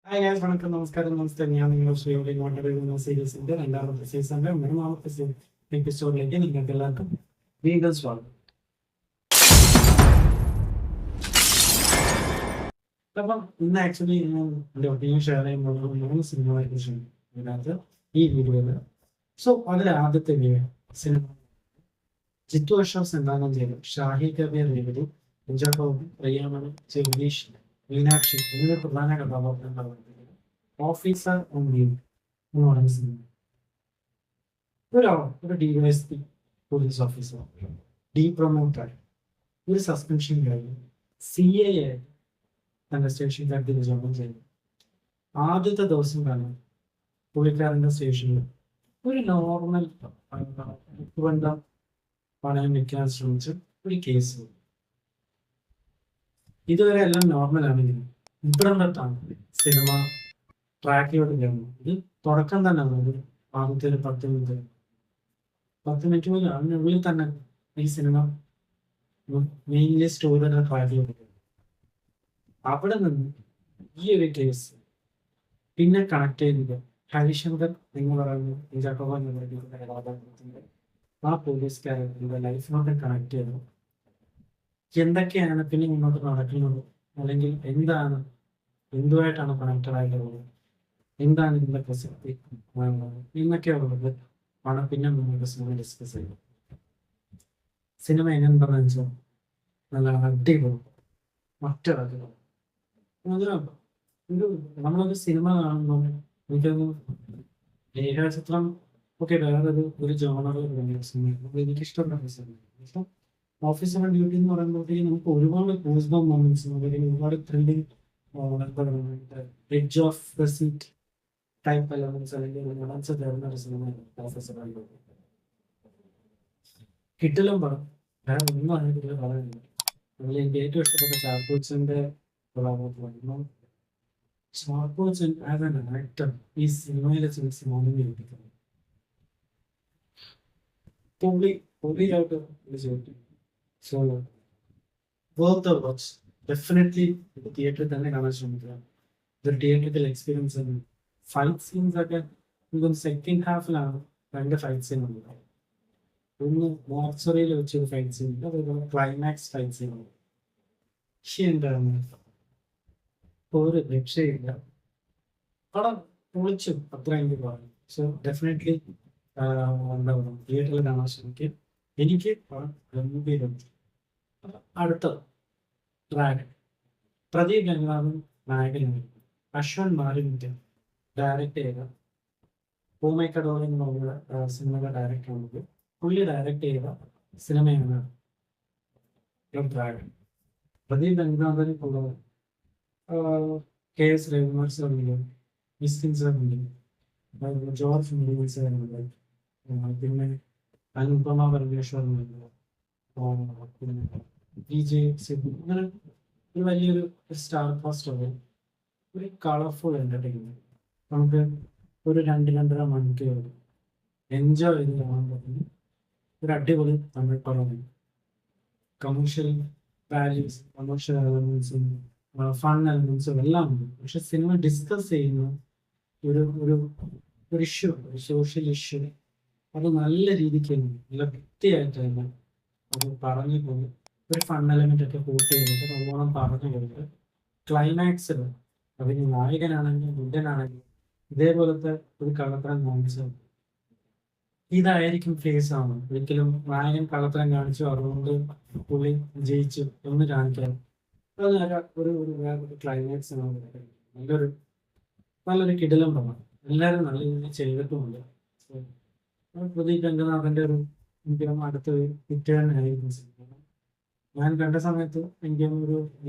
Hi guys, വണക്കം, നമസ്കാരം, നമസ്തേ. ഞാൻ നിങ്ങളുടെ ശ്രീയോടെ കൊണ്ടുവരുന്ന സീരീസിന്റെ രണ്ടാമത്തെ സീസണിന്റെ മൂന്നാമത്തെ എപ്പിസോഡിലേക്ക് നിങ്ങൾക്ക് എല്ലാവർക്കും വീണ്ടും സ്വാഗതം. അപ്പം ഇന്ന് ആക്ച്വലി ഞാൻ എൻ്റെ ഒപ്പീനിയൻ ഷെയർ ചെയ്യുമ്പോൾ മൂന്ന് സിനിമകളെ കുറിച്ചാണ് ഇതിനകത്ത് ഈ വീഡിയോയിൽ. സോ അതിൽ ആദ്യത്തെ സിനിമ ജിത്തു അഷ്റഫ് സംവിധാനം ചെയ്തു ഷാഹി കബീർ രേവതി, കുഞ്ചാക്കോ, പ്രിയാമണി, ജഗദീഷ്, മീനാക്ഷി എന്നിവർ പ്രധാന കഥാപാത്രങ്ങളാണ് ഓഫീസർ ഓൺ ലീവ് എന്ന് പറയുന്ന സിനിമ. ഒരു DYSP police officer D promoter ഒരു സസ്പെൻഷൻ കഴിഞ്ഞു CA തന്റെ സ്റ്റേഷനിലേക്ക് ജോയിൻ ചെയ്തു. ആദ്യത്തെ ദിവസം തന്നെ പുള്ളിക്കാരൻ്റെ സ്റ്റേഷനിൽ ഒരു നോർമൽ ബന്ധം പണയം വെക്കാൻ ശ്രമിച്ച ഒരു കേസ്. ഇതുവരെ എല്ലാം നോർമൽ ആണെങ്കിലും ഇവിടെ തൊട്ടാണ് സിനിമ ട്രാക്കിലോട്ട് കയറുന്നത്. ഇത് തുടക്കം തന്നെയാണ്. ഒരു ആദ്യത്തെ ഒരു 10 മിനിറ്റ് പോലും അതിനുള്ളിൽ തന്നെ ഈ സിനിമ മെയിൻലി സ്റ്റോറിയുടെ ട്രാക്കിലോട്ട് കയറും. അവിടെ നിന്ന് ഈ ഒരു കേസ് പിന്നെ കണക്ട് ചെയ്തത് ഹരിശങ്കർ എന്ന് പറയുന്ന കുഞ്ചാക്കോ കഥാപാത്രത്തിന്റെ ആ പോലീസ് ക്യാരക്ടറിന്റെ ലൈഫിനോട്ട് കണക്ട് ചെയ്തു. എന്തൊക്കെയാണ് പിന്നെ മുന്നോട്ട് നടക്കുന്നത്, അല്ലെങ്കിൽ എന്തുമായിട്ടാണ് കണക്റ്റഡ് ആയിട്ടുള്ളത്, എന്താണ് ഇതിന്റെ പ്രസക്തി എന്നൊക്കെ ഉള്ളത് ആണ് പിന്നെ നമുക്ക് സിനിമ ഡിസ്കസ് ചെയ്യും. സിനിമ എങ്ങനെയാണെന്ന് വെച്ചാൽ നല്ല അടിപൊളി മറ്റൊരു നമ്മളൊരു സിനിമ കാണുമ്പോൾ എനിക്കൊന്ന് ലേഖാചിത്രം ഒക്കെ വേറൊരു ജോണറിൽ സിനിമ എനിക്കിഷ്ടപ്പെട്ട സിനിമ. ഓഫീസർ ഡ്യൂട്ടി എന്ന് പറയുമ്പോഴത്തേക്കും നമുക്ക് ഒരുപാട് ഗൂസ്ബംപ് മൊമെന്റ്സ്, ഒരുപാട് thrilling, edge of the seat type elements അല്ലെങ്കിൽ റൊമാൻസ് തരുന്ന ഒരു സിനിമയാണ് ഓഫീസർ ഡ്യൂട്ടി. കിട്ടലും പടം വേറെ ഒന്നും അതിനെക്കുറിച്ച് പറയാനില്ല. അതിൽ എനിക്ക് ഏറ്റവും ഇഷ്ടപ്പെട്ട ചാക്കോച്ചന്റെ കഥാപാത്രം. ചാക്കോച്ചൻ ആസ് ആൻ ആക്ടർ ഈ സിനിമയിലെ ചില സിനിമയിൽ എത്തിക്കുന്നത് പൊളിയായിട്ട് വിളിച്ചു. So worth the watch. Definitely തിയേറ്ററിൽ തന്നെ കാണാൻ ശ്രമിക്കുക. ഇതൊരു തിയേറ്ററിക്കൽ എക്സ്പീരിയൻസ് ആണ്. ഫൈറ്റ് സീൻസ് ഒക്കെ സെക്കൻഡ് ഹാഫിലാണ് രണ്ട് ഫൈറ്റ് സീൻ ഉണ്ട്. ഒന്ന് മോർച്ചറിയിൽ വെച്ചൊരു ഫൈറ്റ് സീൻ, അതേപോലെ ക്ലൈമാക്സ് ഫൈറ്റ് സീൻ ഉണ്ട്. പക്ഷേ എന്താണ് ഒരു രക്ഷയില്ല. പടം പൊളിച്ചു അത്ര എനിക്ക് പറഞ്ഞു. സോ ഡെഫിനറ്റ്ലി എന്താ പറയുക, തിയേറ്ററിൽ കാണാൻ ശ്രമിക്കുക. എനിക്ക് പടം ഗംഭീരം. അടുത്തത് ഡ്രാഗൺ. പ്രദീപ് ഗംഗാധരൻ നായകനായി, അശ്വൻ മാലിന്യ ഡയറക്റ്റ് ചെയ്ത പൂമൈക്കടോൾ എന്നുള്ള സിനിമയുടെ ഡയറക്ടറാണ്. പുള്ളി ഡയറക്റ്റ് ചെയ്ത സിനിമയാണ് ഡ്രാഗൺ. പ്രദീപ് ഗംഗാധരൻ ഉള്ളത് KS രവികുമാർ സാറുണ്ട്, മിസ്കിൻ സാറുണ്ട്, ജോർജ് മുടിയൻ സാറുണ്ട്, പിന്നെ അനുപമ പരമേശ്വരനുണ്ട്, പിന്നെ DJ സിബു. അങ്ങനെ ഒരു വലിയൊരു സ്റ്റാർ കാസ്റ്റ് ഉള്ള ഒരു കളർഫുൾ എന്റർടൈൻമെന്റ്. നമുക്ക് ഒരു 2-2.5 മണിക്കൂർ എൻജോയ് ചെയ്ത് കാണാൻ പറ്റുന്ന ഒരു അടിപൊളി തമിഴ് പടമാണ്. കമേഴ്ഷ്യൽ വാല്യൂസ്, കമേഴ്ഷ്യൽ എലമെന്റ്സും ഫൺ എലമെന്റ്സും എല്ലാം ഉണ്ട്. പക്ഷെ സിനിമ ഡിസ്കസ് ചെയ്യുന്ന ഒരു ഒരു ഒരു ഇഷ്യൂ, ഒരു സോഷ്യൽ ഇഷ്യൂ, അത് നല്ല രീതിക്ക് നല്ല വൃത്തിയായിട്ട് തന്നെ അത് പറഞ്ഞു പോയി. ഒരു ഫൺ എലമെന്റ് ഒക്കെ കൂട്ട് ചെയ്തിട്ട് നല്ലോണം പറഞ്ഞു പോയിട്ട് ക്ലൈമാക്സിൽ അതിന് നായകനാണെങ്കിലും വില്ലനാണെങ്കിലും ഇതേപോലത്തെ ഒരു കള്ളത്തരം കാണിച്ചു. ഇതായിരിക്കും ഫേസ് ആണ്. ഒരിക്കലും നായകൻ കള്ളത്തരം കാണിച്ചു അതുകൊണ്ട് പുള്ളി ജയിച്ചു എന്ന് കാണിക്കാൻ അത് ഒരു വേറൊരു ക്ലൈമാക്സ് ആണ്. നല്ലൊരു കിടിലം പടം. എല്ലാവരും നല്ല രീതിയിൽ ചെയ്തിട്ടുമുണ്ട്. പ്രദീപ് രംഗനാഥന്റെ എനിക്ക് അടുത്തൊരു ഹിറ്റ് തന്നെയായിരിക്കും സിനിമ. ഞാൻ കണ്ട സമയത്ത്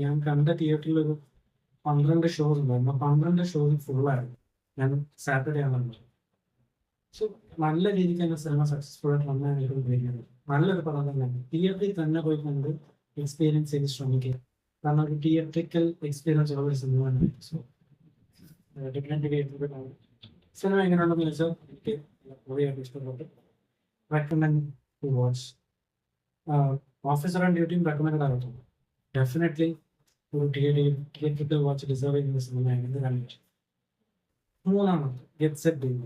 ഞാൻ കണ്ട തിയേറ്ററിൽ ഒരു 12 ഷോസ് ഉണ്ടായിരുന്നു. 12 ഷോസ് ഫുള്ളായിരുന്നു. ഞാൻ സാറ്റർഡേ ആണ് കണ്ടത്. സോ നല്ല രീതിക്ക് തന്നെ സിനിമ സക്സസ്ഫുൾ ആയിട്ട് നന്നായിട്ട് ഉപയോഗിക്കുന്നത് നല്ലൊരു പടം തന്നെയാണ്. തിയേറ്ററിൽ തന്നെ പോയി കണ്ട് എക്സ്പീരിയൻസ് ചെയ്ത് ശ്രമിക്കുക. കാരണം ഒരു തിയേറ്ററിക്കൽ എക്സ്പീരിയൻസ് ഉള്ള ഒരു സിനിമയാണ്. സോ സിനിമ എങ്ങനെയുണ്ടെന്ന് വെച്ചാൽ എനിക്ക് വളരെ ഇഷ്ടപ്പെട്ടു. Recommend to watch. Officer and ഡ്യൂട്ടിയും റെക്കമെൻഡ് ആയിരുന്നു. ഡെഫിനറ്റ്ലി ഒരു തിയേറ്ററിക്കൽ വാച്ച് ഡിസേർവ് ചെയ്യുന്ന സിനിമയാണ്. മൂന്നാമത്തെ get set baby.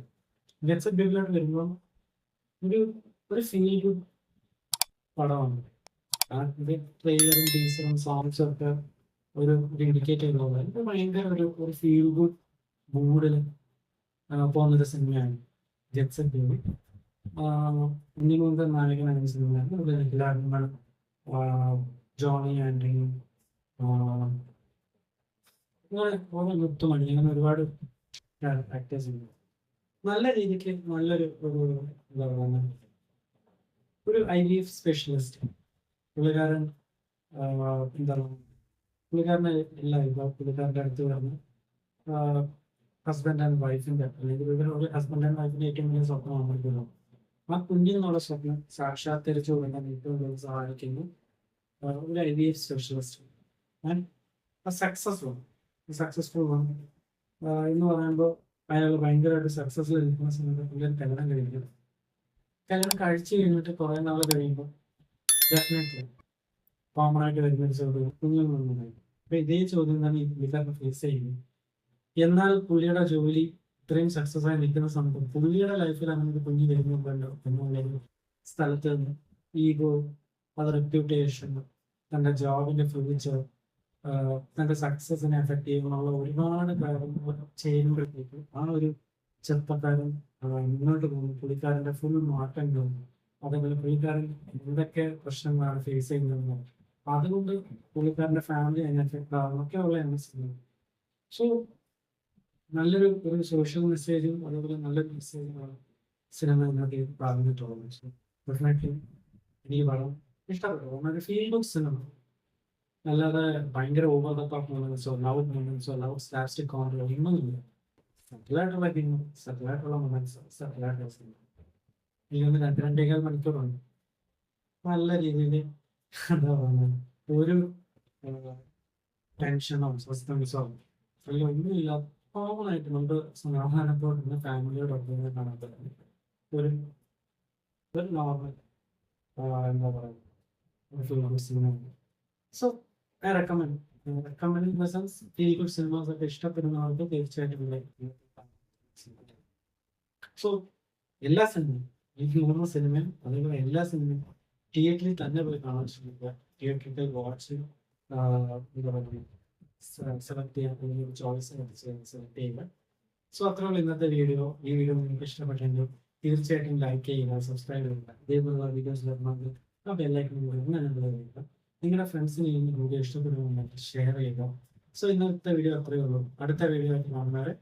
Get set ബേബിലോട്ട് വരുമ്പോൾ ഒരു ഒരു ഫീൽ ഗുഡ് പടമാണ്. അതിന്റെ ട്രെയിലറും ടീസറും സോങ്സും ഒക്കെ ഒരു ഇൻഡിക്കേറ്റ് ചെയ്യുന്നത് ഇത് ഭയങ്കര ഒരു ഫീൽ ഗുഡ് മൂഡിൽ പോകുന്നൊരു സിനിമയാണ് ഗെറ്റ് സെറ്റ് ബേബി. ഉണ്ണിമുഖ നായകനായ സിനിമയാണ്. അത് എല്ലാവരും ജോണി ആൻഡ്രി അങ്ങനെ മുത്തുമണി അങ്ങനെ ഒരുപാട് ആക്ടേഴ്സ് ഉണ്ട്. നല്ല രീതിക്ക് നല്ലൊരു എന്താ പറയുക ഒരു IVF സ്പെഷ്യലിസ്റ്റ് പുള്ളിക്കാരൻ. എന്താ പറയുക പുള്ളിക്കാരനെ എല്ലാം ഇപ്പോൾ പുള്ളിക്കാരൻ്റെ അടുത്ത് വരുന്ന ഹസ്ബൻഡ് ആൻഡ് വൈഫിൻ്റെ അല്ലെങ്കിൽ ഇവരുടെ ഹസ്ബൻഡ് ആൻഡ് വൈഫിൻ്റെ ഏറ്റവും വലിയ സ്വപ്നമാണ് നമ്മൾക്കുള്ളത്. ആ കുഞ്ഞിനുള്ള സ്വപ്നം സാക്ഷാത്കരിച്ചു കൊടുക്കാൻ ഏറ്റവും കൂടുതൽ സഹായിക്കുന്നു ഒരു IVF സ്പെഷ്യലിസ്റ്റ്. ആൻഡ് സക്സസ്ഫുൾ എന്ന് പറയുമ്പോൾ അയാൾ ഭയങ്കരമായിട്ട് സക്സസ്ഫുൾ ഇരിക്കുന്ന സമയത്ത് പുള്ളിയെ കല്യാണം കഴിക്കുന്നത്. കല്യാണം കഴിച്ചു കഴിഞ്ഞിട്ട് കുറേ നാൾ കഴിയുമ്പോൾ ഡെഫിനറ്റ്ലി കോമൺ ആയിട്ട് വരുന്നൊരു ചോദ്യം കുഞ്ഞിൽ നിന്നായി. അപ്പൊ ഇതേ ചോദ്യം തന്നെ ഈ പുള്ളിക്കാരനെ ഫേസ് ചെയ്യുന്നത്. എന്നാൽ പുള്ളിയുടെ ജോലി ഇത്രയും സക്സസ് ആയി നിൽക്കുന്ന സമയത്ത് പുള്ളിയുടെ ലൈഫിൽ അങ്ങനെ കുഞ്ഞ് വരുന്നുണ്ടോ എന്നുള്ളൊരു സ്ഥലത്ത് നിന്ന് ഈഗോ, അത് റെപ്യൂട്ടേഷൻ, തൻ്റെ ജോബിന്റെ ഫ്യൂച്ചർ, തൻ്റെ സക്സസിനെ എഫക്ട് ചെയ്യുന്നുള്ള ഒരുപാട് കാര്യങ്ങൾ ചെയ്യുമ്പോഴത്തേക്ക് ആ ഒരു ചെറുപ്പക്കാരൻ മുന്നോട്ട് പോകുന്നു. പുള്ളിക്കാരൻ്റെ ഫുൾ മാറ്റം തോന്നുന്നു. അതേപോലെ പുള്ളിക്കാരൻ എന്തൊക്കെ പ്രശ്നങ്ങളാണ് ഫേസ് ചെയ്യുന്നത്, അതുകൊണ്ട് പുള്ളിക്കാരൻ്റെ ഫാമിലി അതിനെ എഫക്ട് ആകുന്നൊക്കെ ഉള്ള സിനിമ. സോ നല്ലൊരു സോഷ്യൽ മെസ്സേജും അതേപോലെ നല്ലൊരു മെസ്സേജുമാണ് സിനിമ എന്നൊക്കെ പറഞ്ഞിട്ടുള്ളത്. സോ ഡെഫിനറ്റ്ലി എനിക്ക് വളരെ ഇഷ്ടപ്പെട്ടു. ഒരു ഫീൽ ഗുഡ് സിനിമ, അല്ലാതെ ഭയങ്കര ഓവർ ദ ടോപ്പ് മൊമെന്റ്സോ ലവ് സ്ലാപ്സ്റ്റിക് കോമഡിയോ ഒന്നുമില്ല. സെറ്റിലായിട്ടുള്ള ഗെയിം, സെറ്റിലായിട്ടുള്ള മൊമെന്റ്സ്, സെറ്റിലായിട്ടുള്ള സിനിമ. എനിക്കൊന്ന് 2-2.25 മണിക്കൂറുണ്ട്. നല്ല രീതിയിൽ എന്താ പറയുക ഒരു ടെൻഷനോ സസ്പെൻസോ അല്ലെങ്കിൽ ഒന്നുമില്ല, കോമൺ ആയിട്ട് നമുക്ക് സമാധാനത്തോടെ ഫാമിലിയോടൊപ്പം കാണാൻ പറ്റുന്ന ഒരു നോർമൽ എന്താ പറയുക സിനിമയാണ്. So I recommend in the sense feel good cinemas ഒക്കെ ഇഷ്ടപ്പെടുന്നവർക്ക് തീർച്ചയായിട്ടും സോ എല്ലാ സിനിമയും എനിക്ക് 3 സിനിമയും അതേപോലെ എല്ലാ സിനിമയും തിയേറ്ററിൽ തന്നെ പോയി കാണാൻ ശ്രമിക്കുക. തിയേറ്ററിൽ വാച്ച് എന്താ പറയുക സെലക്ട് ചെയ്യാൻ ചോയ്സ് സെലക്ട് ചെയ്യുക. സോ അത്രയുള്ള ഇന്നത്തെ വീഡിയോ. ഈ വീഡിയോ നിങ്ങൾക്ക് ഇഷ്ടപ്പെട്ടെങ്കിൽ തീർച്ചയായിട്ടും ലൈക്ക് ചെയ്യുക, സബ്സ്ക്രൈബ് ചെയ്യുക. ഇതേപോലുള്ള വീഡിയോസ് വരുന്നത് ആ ബെല്ലൈക്കൺ ചെയ്യുക. നിങ്ങളുടെ ഫ്രണ്ട്സിന് ഈ വീഡിയോ ഇഷ്ടപ്പെടുന്നുണ്ടെങ്കിൽ ഷെയർ ചെയ്യുക. സോ ഇന്നത്തെ വീഡിയോ അത്രയേ ഉള്ളൂ. അടുത്ത വീഡിയോ ആയിട്ട് കാണുന്നവരെ